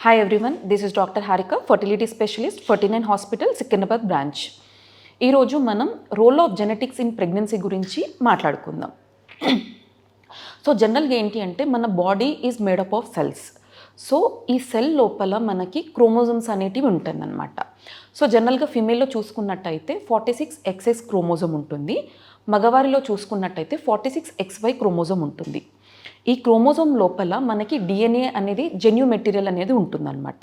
Hi everyone, this is Dr. Harika, fertility specialist, 49 Hospital, Secunderabad branch. ఈరోజు మనం role of genetics in pregnancy గురించి మాట్లాడుకుందాం. So జనరల్గా ఏంటి అంటే మన body is made up of cells. So ఈ సెల్ లోపల మనకి క్రోమోజోమ్స్ అనేటివి ఉంటుందన్నమాట. సో జనరల్గా ఫిమేల్లో చూసుకున్నట్టయితే 46 XX క్రోమోజోమ్ ఉంటుంది, మగవారిలో చూసుకున్నట్టయితే 46 XY క్రోమోజోమ్ ఉంటుంది. ఈ క్రోమోజోమ్ లోపల మనకి డిఎన్ఏ అనేది జెన్యు మెటీరియల్ అనేది ఉంటుందన్నమాట.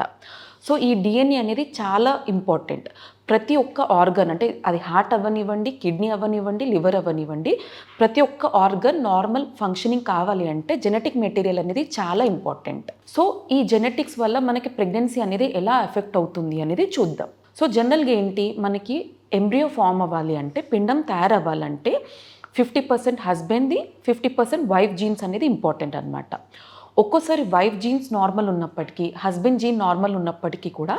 సో ఈ డిఎన్ఏ అనేది చాలా ఇంపార్టెంట్. ప్రతి ఒక్క ఆర్గన్ అంటే అది హార్ట్ అవ్వనివ్వండి, కిడ్నీ అవ్వనివ్వండి, లివర్ అవ్వనివ్వండి, ప్రతి ఒక్క ఆర్గన్ నార్మల్ ఫంక్షనింగ్ కావాలి అంటే జెనెటిక్ మెటీరియల్ అనేది చాలా ఇంపార్టెంట్. సో ఈ జెనెటిక్స్ వల్ల మనకి ప్రెగ్నెన్సీ అనేది ఎలా ఎఫెక్ట్ అవుతుంది అనేది చూద్దాం. సో జనరల్గా ఏంటి, మనకి ఎంబ్రియో ఫామ్ అవ్వాలి అంటే, పిండం తయారవ్వాలంటే 50% హస్బెండ్ది, 50% వైఫ్ జీన్స్ అనేది ఇంపార్టెంట్ అనమాట. ఒక్కోసారి వైఫ్ జీన్స్ నార్మల్ ఉన్నప్పటికీ, హస్బెండ్ జీన్ నార్మల్ ఉన్నప్పటికీ కూడా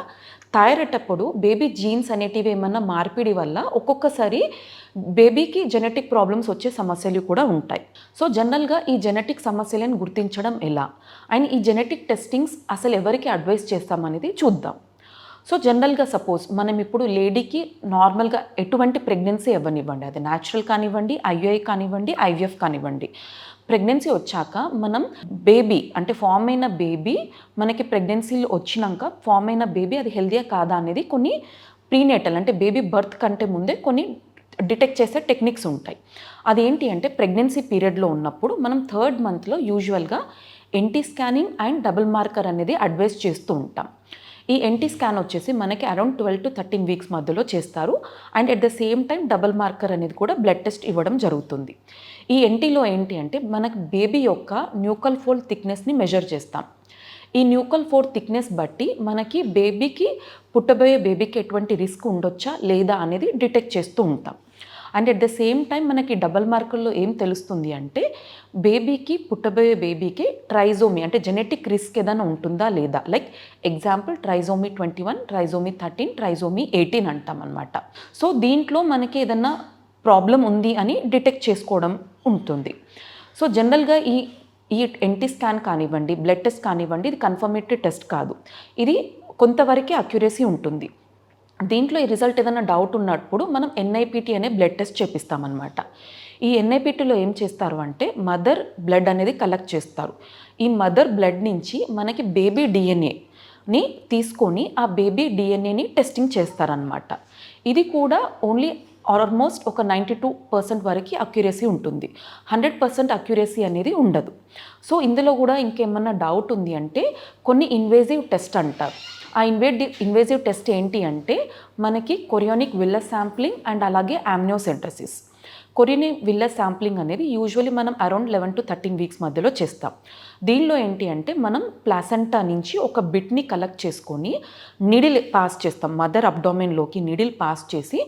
తయారయ్యేటప్పుడు బేబీ జీన్స్ అనేటివి ఏమన్నా మార్పిడి వల్ల ఒక్కొక్కసారి బేబీకి జెనెటిక్ ప్రాబ్లమ్స్ వచ్చే సమస్యలు కూడా ఉంటాయి. సో జనరల్గా ఈ జెనెటిక్ సమస్యలను గుర్తించడం ఎలా, అండ్ ఈ జెనెటిక్ టెస్టింగ్స్ అసలు ఎవరికి అడ్వైస్ చేస్తామనేది చూద్దాం. సో జనరల్గా సపోజ్ మనం ఇప్పుడు లేడీకి నార్మల్గా ఎటువంటి ప్రెగ్నెన్సీ ఇవ్వనివ్వండి, అది న్యాచురల్ కానివ్వండి, ఐయుఐ కానివ్వండి, ఐవిఎఫ్ కానివ్వండి, ప్రెగ్నెన్సీ వచ్చాక మనం బేబీ అంటే ఫామ్ అయిన బేబీ మనకి ప్రెగ్నెన్సీలు వచ్చినాక ఫామ్ అయిన బేబీ అది హెల్దీయా కాదా అనేది కొన్ని ప్రీనేటల్ అంటే బేబీ బర్త్ కంటే ముందే కొన్ని డిటెక్ట్ చేసే టెక్నిక్స్ ఉంటాయి. అదేంటి అంటే ప్రెగ్నెన్సీ పీరియడ్లో ఉన్నప్పుడు మనం 3rd మంత్లో యూజువల్గా NT scanning and double marker అనేది అడ్వైస్ చేస్తూ ఉంటాం. ఈ ఎన్టీ స్కాన్ వచ్చేసి మనకి అరౌండ్ 12 to 13 వీక్స్ మధ్యలో చేస్తారు. And at the same time double marker అనేది కూడా బ్లడ్ టెస్ట్ ఇవ్వడం జరుగుతుంది. ఈ ఎన్టీలో ఏంటి అంటే మనకి బేబీ యొక్క న్యూకల్ ఫోల్డ్ థిక్నెస్ని మెజర్ చేస్తాం. ఈ న్యూకల్ ఫోల్డ్ థిక్నెస్ బట్టి మనకి బేబీకి పుట్టబోయే బేబీకి ఎటువంటి రిస్క్ ఉండొచ్చా లేదా అనేది డిటెక్ట్ చేస్తూ ఉంటాం. And at the same time మనకి డబల్ మార్కర్లో ఏం తెలుస్తుంది అంటే బేబీకి పుట్టబోయే బేబీకి ట్రైజోమీ అంటే జెనెటిక్ రిస్క్ ఏదైనా ఉంటుందా లేదా, like example trisomy 21, trisomy 13, trisomy 18 అంటాం అనమాట. సో దీంట్లో మనకి ఏదైనా ప్రాబ్లం ఉంది అని డిటెక్ట్ చేసుకోవడం ఉంటుంది. సో జనరల్గా ఈ ఎన్టీ స్కాన్ కానివ్వండి, బ్లడ్ టెస్ట్ కానివ్వండి, ఇది కన్ఫర్మేటరీ టెస్ట్ కాదు, ఇది కొంతవరకే అక్యురసీ ఉంటుంది. దీంట్లో ఈ రిజల్ట్ ఏదైనా డౌట్ ఉన్నప్పుడు మనం ఎన్ఐపిటి అనే బ్లడ్ టెస్ట్ చేపిస్తామన్నమాట. ఈ ఎన్ఐపిటిలో ఏం చేస్తారు అంటే మదర్ బ్లడ్ అనేది కలెక్ట్ చేస్తారు. ఈ మదర్ బ్లడ్ నుంచి మనకి బేబీ డిఎన్ఏని తీసుకొని ఆ బేబీ డిఎన్ఏని టెస్టింగ్ చేస్తారనమాట. ఇది కూడా ఓన్లీ ఆల్మోస్ట్ ఒక 92% వరకు అక్యురసీ ఉంటుంది, 100% అక్యురసీ అనేది ఉండదు. సో ఇందులో కూడా ఇంకేమన్నా డౌట్ ఉంది అంటే కొన్ని ఇన్వేజివ్ టెస్ట్ అంటారు. ఆ ఇన్వేజివ్ టెస్ట్ ఏంటి అంటే మనకి కొరియోనిక్ విల్లస్ శాంప్లింగ్ అండ్ అలాగే ఆమ్నియోసెంటసిస్. కొరియోనిక్ విల్లస్ శాంప్లింగ్ అనేది యూజువల్లీ మనం అరౌండ్ 11 to 13 వీక్స్ మధ్యలో చేస్తాం. దీనిలో ఏంటి అంటే మనం ప్లాసెంటా నుంచి ఒక బిట్ని కలెక్ట్ చేసుకొని నీడిల్ పాస్ చేస్తాం, మదర్ అబ్డామెన్లోకి నీడిల్ పాస్ చేసి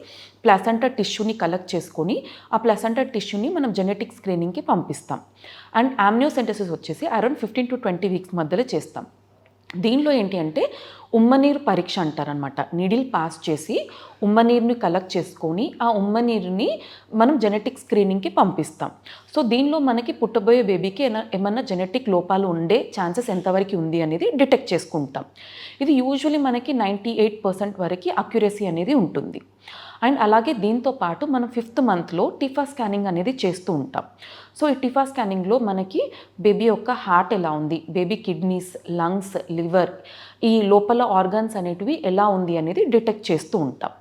ప్లాసెంటా టిష్యూని కలెక్ట్ చేసుకొని ఆ ప్లాసెంటా టిష్యూని మనం జెనెటిక్ స్క్రీనింగ్కి పంపిస్తాం. అండ్ ఆమ్నియోసెంటసిస్ వచ్చేసి అరౌండ్ 15 to 20 వీక్స్ మధ్యలో చేస్తాం. దీనిలో ఏంటి అంటే ఉమ్మనీరు పరీక్ష అంటారనమాట. నీడిల్ పాస్ చేసి ఉమ్మనీరుని కలెక్ట్ చేసుకొని ఆ ఉమ్మనీరుని మనం జెనెటిక్ స్క్రీనింగ్కి పంపిస్తాం. సో దీనిలో మనకి పుట్టబోయే బేబీకి ఏమన్నా జెనెటిక్ లోపాలు ఉండే ఛాన్సెస్ ఎంతవరకు ఉంది అనేది డిటెక్ట్ చేసుకుంటాం. ఇది యూజువల్లీ మనకి 98% వరకు అక్యురసీ అనేది ఉంటుంది. అండ్ అలాగే దీంతో పాటు మనం 5th మంత్లో టిఫా స్కానింగ్ అనేది చేస్తూ ఉంటాం. సో ఈ టిఫా స్కానింగ్లో మనకి బేబీ యొక్క హార్ట్ ఎలా ఉంది, బేబీ కిడ్నీస్, లంగ్స్, లివర్, ఈ లోపల ఆర్గన్స్ అనేటివి ఎలా ఉంది అనేది డిటెక్ట్ చేస్తూ ఉంటాం.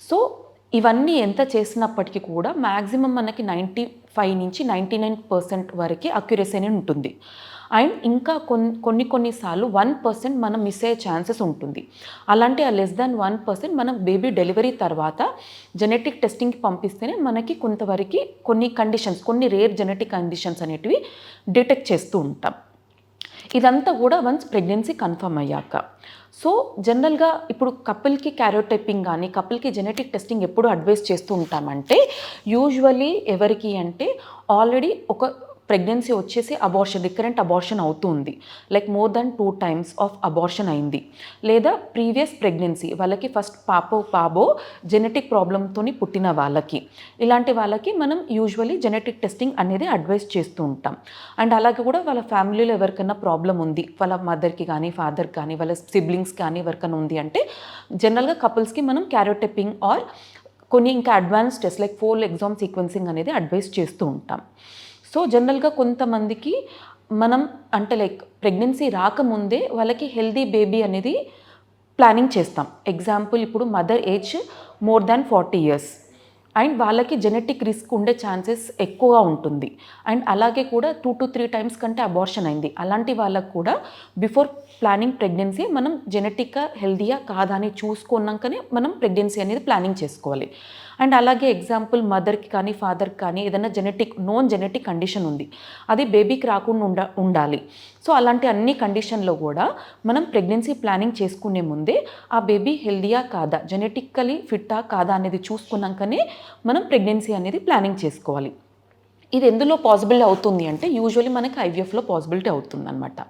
సో ఇవన్నీ ఎంత చేసినప్పటికీ కూడా మ్యాక్సిమం మనకి 95 నుంచి 99% వరకు అక్యురసీ అనేది ఉంటుంది. అండ్ ఇంకా కొన్నిసార్లు 1% మనం మిస్ అయ్యే ఛాన్సెస్ ఉంటుంది. అలాంటి ఆ లెస్ దాన్ 1% మనం బేబీ డెలివరీ తర్వాత జెనెటిక్ టెస్టింగ్కి పంపిస్తేనే మనకి కొంతవరకు కొన్ని రేర్ జెనెటిక్ కండిషన్స్ అనేటివి డిటెక్ట్ చేస్తూ ఉంటాం. ఇదంతా కూడా వన్స్ ప్రెగ్నెన్సీ కన్ఫర్మ్ అయ్యాక. సో జనరల్గా ఇప్పుడు కపుల్కి క్యారియోటైపింగ్ కానీ కపుల్కి జెనెటిక్ టెస్టింగ్ ఎప్పుడు అడ్వైస్ చేస్తూ ఉంటామంటే యూజువల్లీ ఎవరికి అంటే ఆల్రెడీ ఒక ప్రెగ్నెన్సీ వచ్చేసి రికరెంట్ అబార్షన్ అవుతుంది, like more than 2 times of abortion అయింది, లేదా ప్రీవియస్ ప్రెగ్నెన్సీ వాళ్ళకి ఫస్ట్ బాబో జెనెటిక్ ప్రాబ్లంతో పుట్టిన వాళ్ళకి, ఇలాంటి వాళ్ళకి మనం యూజువలీ జెనెటిక్ టెస్టింగ్ అనేది అడ్వైస్ చేస్తూ ఉంటాం. అండ్ అలాగే కూడా వాళ్ళ ఫ్యామిలీలో ఎవరికైనా ప్రాబ్లం ఉంది, వాళ్ళ మదర్కి కానీ ఫాదర్కి కానీ వాళ్ళ సిబ్లింగ్స్ కానీ ఎవరికైనా ఉంది అంటే జనరల్గా కపుల్స్కి మనం క్యారోటెపింగ్ ఆర్ కొన్ని ఇంకా advance test like 4 exam sequencing అనేది అడ్వైస్ చేస్తూ ఉంటాం. సో జనరల్గా కొంతమందికి మనం అంటే లైక్ ప్రెగ్నెన్సీ రాకముందే వాళ్ళకి హెల్దీ బేబీ అనేది ప్లానింగ్ చేస్తాం. ఎగ్జాంపుల్ ఇప్పుడు mother age more than 40 years and వాళ్ళకి జెనెటిక్ రిస్క్ ఉండే ఛాన్సెస్ ఎక్కువగా ఉంటుంది. అండ్ అలాగే కూడా 2 to 3 times కంటే అబార్షన్ అయింది, అలాంటి వాళ్ళకు కూడా బిఫోర్ ప్లానింగ్ ప్రెగ్నెన్సీ మనం జెనెటిక్గా హెల్దీయా కాదా అని చూసుకున్నాకనే మనం ప్రెగ్నెన్సీ అనేది ప్లానింగ్ చేసుకోవాలి. అండ్ అలాగే ఎగ్జాంపుల్ మదర్కి కానీ ఫాదర్కి కానీ ఏదైనా నోన్ జెనెటిక్ కండిషన్ ఉంది, అది బేబీకి రాకుండా ఉండాలి. సో అలాంటి అన్ని కండిషన్లో కూడా మనం ప్రెగ్నెన్సీ ప్లానింగ్ చేసుకునే ముందే ఆ బేబీ హెల్దీయా కాదా, జెనెటికలీ ఫిట్టా కాదా అనేది చూసుకున్నాకనే మనం ప్రెగ్నెన్సీ అనేది ప్లానింగ్ చేసుకోవాలి. ఇది ఎందులో పాసిబుల్ అవుతుంది అంటే యూజువల్లీ మనకి ఐవీఎఫ్లో పాసిబిలిటీ అవుతుంది అనమాట.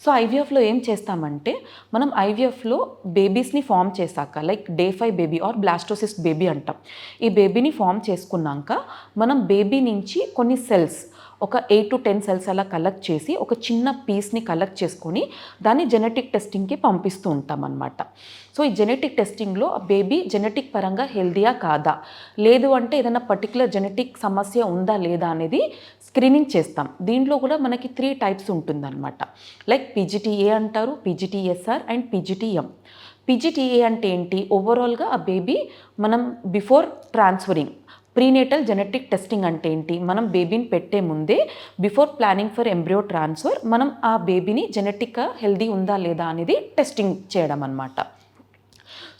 సో ఐవీఎఫ్లో ఏం చేస్తామంటే మనం ఐవీఎఫ్లో బేబీస్ని ఫామ్ చేశాక like Day 5 baby or blastocyst baby అంటాం. ఈ బేబీని ఫామ్ చేసుకున్నాక మనం బేబీ నుంచి కొన్ని సెల్స్ ఒక 8 to 10 cells అలా కలెక్ట్ చేసి ఒక చిన్న పీస్ని కలెక్ట్ చేసుకొని దాన్ని జెనెటిక్ టెస్టింగ్కి పంపిస్తూ ఉంటాం అన్నమాట. సో ఈ జెనెటిక్ టెస్టింగ్లో ఆ బేబీ జెనెటిక్ పరంగా హెల్దీయా కాదా, లేదు అంటే ఏదైనా పర్టికులర్ జెనెటిక్ సమస్య ఉందా లేదా అనేది స్క్రీనింగ్ చేస్తాం. దీంట్లో కూడా మనకి 3 types ఉంటుందన్నమాట. లైక్ PGTA అంటారు, PGTSR అండ్ PGTM. PGTA అంటే ఏంటి, ఓవరాల్గా ఆ బేబీ మనం before transferring prenatal genetic testing అంటే ఏంటి, మనం బేబీని పెట్టే ముందే before planning for embryo transfer మనం ఆ బేబీని జెనెటిక్గా హెల్దీ ఉందా లేదా అనేది టెస్టింగ్ చేయడం అన్నమాట.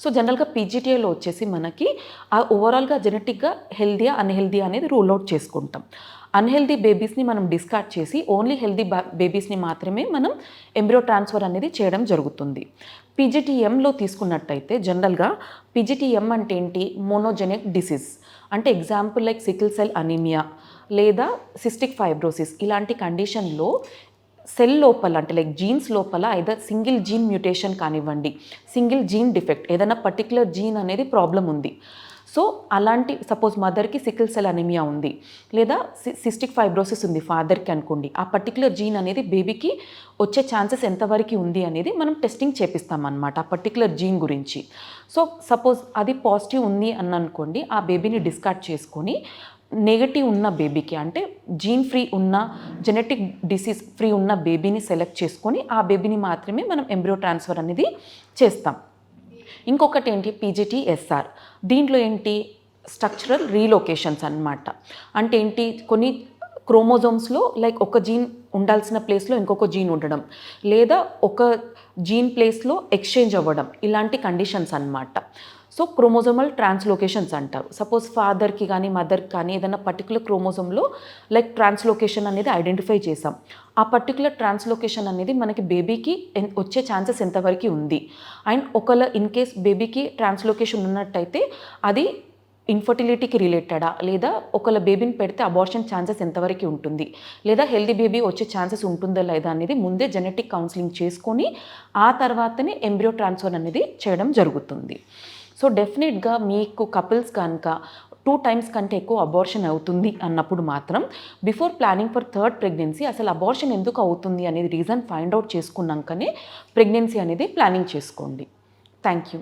సో జనరల్గా PGTAలో వచ్చేసి మనకి ఆ ఓవరాల్గా జెనెటిక్గా హెల్దీయా అన్హెల్దీ అనేది రూల్ అవుట్ చేసుకుంటాం. అన్హెల్దీ బేబీస్ని మనం డిస్కార్డ్ చేసి ఓన్లీ హెల్దీ బేబీస్ని మాత్రమే మనం ఎంబ్రియో ట్రాన్స్ఫర్ అనేది చేయడం జరుగుతుంది. PGTMలో తీసుకున్నట్టయితే జనరల్గా PGTM అంటే ఏంటి, మోనోజెనిక్ డిసీజ్ అంటే example like sickle cell anaemia లేదా సిస్టిక్ ఫైబ్రోసిస్, ఇలాంటి కండిషన్లో సెల్ లోపల అంటే లైక్ జీన్స్ లోపల ఐదర్ సింగిల్ జీన్ మ్యూటేషన్ కానివ్వండి, సింగిల్ జీన్ డిఫెక్ట్, ఏదైనా పర్టికులర్ జీన్ అనేది ప్రాబ్లం ఉంది. సో అలాంటి సపోజ్ మదర్కి సికిల్ సెల్ అనీమియా ఉంది లేదా సిస్టిక్ ఫైబ్రోసిస్ ఉంది ఫాదర్కి అనుకోండి, ఆ పర్టికులర్ జీన్ అనేది బేబీకి వచ్చే ఛాన్సెస్ ఎంతవరకు ఉంది అనేది మనం టెస్టింగ్ చేపిస్తామన్నమాట ఆ పర్టికులర్ జీన్ గురించి. సో సపోజ్ అది పాజిటివ్ ఉంది అని అనుకోండి, ఆ బేబీని డిస్కార్డ్ చేసుకొని నెగటివ్ ఉన్న బేబీకి అంటే జీన్ ఫ్రీ ఉన్న జెనెటిక్ డిసీజ్ ఫ్రీ ఉన్న బేబీని సెలెక్ట్ చేసుకొని ఆ బేబీని మాత్రమే మనం ఎంబ్రియో ట్రాన్స్ఫర్ అనేది చేస్తాం. ఇంకొకటి ఏంటి PGTSR, దీంట్లో ఏంటి స్ట్రక్చరల్ రీలొకేషన్స్ అన్నమాట. అంటే ఏంటి, కొన్ని క్రోమోజోమ్స్లో లైక్ ఒక జీన్ ఉండాల్సిన ప్లేస్లో ఇంకొక జీన్ ఉండడం, లేదా ఒక జీన్ ప్లేస్లో ఎక్స్చేంజ్ అవ్వడం, ఇలాంటి కండిషన్స్ అన్నమాట. సో క్రోమోజోమల్ ట్రాన్స్లోకేషన్స్ అంటారు. సపోజ్ ఫాదర్కి కానీ మదర్కి కానీ ఏదైనా పర్టికులర్ క్రోమోజోమ్లో లైక్ ట్రాన్స్లోకేషన్ అనేది ఐడెంటిఫై చేసాం, ఆ పర్టికులర్ ట్రాన్స్లోకేషన్ అనేది మనకి బేబీకి వచ్చే ఛాన్సెస్ ఎంతవరకు ఉంది. అండ్ ఒకవేళ ఇన్ కేస్ బేబీకి ట్రాన్స్లోకేషన్ ఉన్నట్టయితే అది ఇన్ఫర్టిలిటీకి రిలేటెడా, లేదా ఒకవేళ బేబీని పెడితే అబార్షన్ ఛాన్సెస్ ఎంతవరకు ఉంటుంది, లేదా హెల్దీ బేబీ వచ్చే ఛాన్సెస్ ఉంటుందా లేదా అనేది ముందే జెనెటిక్ కౌన్సిలింగ్ చేసుకొని ఆ తర్వాతనే ఎంబ్రియో ట్రాన్స్ఫర్ అనేది చేయడం జరుగుతుంది. సో డెఫినెట్గా మీకు కపుల్స్ కనుక 2 times కంటే ఎక్కువ అబార్షన్ అవుతుంది అన్నప్పుడు మాత్రం before planning for 3rd pregnancy అసలు అబార్షన్ ఎందుకు అవుతుంది అనేది రీజన్ ఫైండ్ అవుట్ చేసుకున్నాకనే ప్రెగ్నెన్సీ అనేది ప్లానింగ్ చేసుకోండి. Thank you.